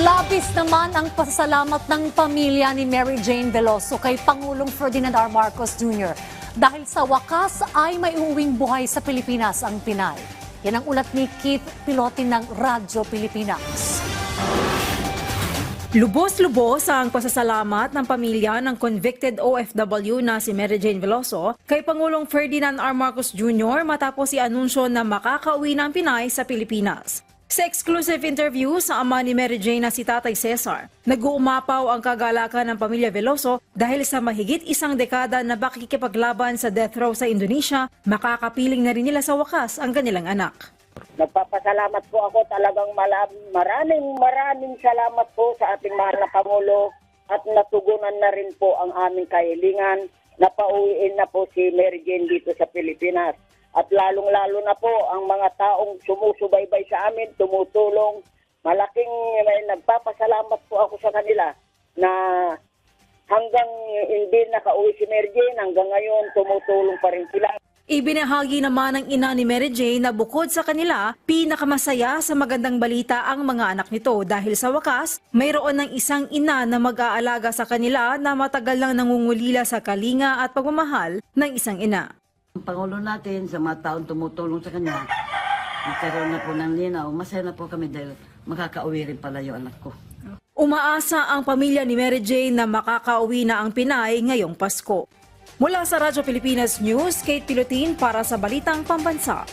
Labis naman ang pasasalamat ng pamilya ni Mary Jane Veloso kay Pangulong Ferdinand R. Marcos Jr. dahil sa wakas ay may uuwing buhay sa Pilipinas ang Pinay. Yan ang ulat ni Keith Pilotin ng Radyo Pilipinas. Lubos-lubos ang pasasalamat ng pamilya ng convicted OFW na si Mary Jane Veloso kay Pangulong Ferdinand R. Marcos Jr. matapos i-anunsyo na makakauwi ng Pinay sa Pilipinas. Sa exclusive interview sa ama ni Mary Jane na si Tatay Cesar, nag-uumapaw ang kagalakan ng pamilya Veloso dahil sa mahigit isang dekada na pakikipaglaban sa death row sa Indonesia, makakapiling na rin nila sa wakas ang kanilang anak. Nagpapasalamat po ako talagang maraming salamat po sa ating mahal na Pangulo at natugunan na rin po ang aming kahilingan na pauwiin na po si Mary Jane dito sa Pilipinas. At lalong-lalo na po ang mga taong sumusubaybay sa amin, tumutulong. Malaking nagpapasalamat po ako sa kanila na hanggang hindi nakauwi si Mary Jane, hanggang ngayon tumutulong pa rin sila. Ibinahagi naman ng ina ni Mary Jane na bukod sa kanila, pinakamasaya sa magandang balita ang mga anak nito dahil sa wakas, mayroon ng isang ina na mag-aalaga sa kanila na matagal lang nangungulila sa kalinga at pagmamahal ng isang ina. Ang Pangulo natin sa mga taong tumutulong sa kanya, nagkaroon na po ng linaw, masaya na po kami dahil makakauwi rin pala yung anak ko. Umaasa ang pamilya ni Mary Jane na makakauwi na ang Pinay ngayong Pasko. Mula sa Radyo Pilipinas News, Kate Pilotin para sa Balitang Pambansa.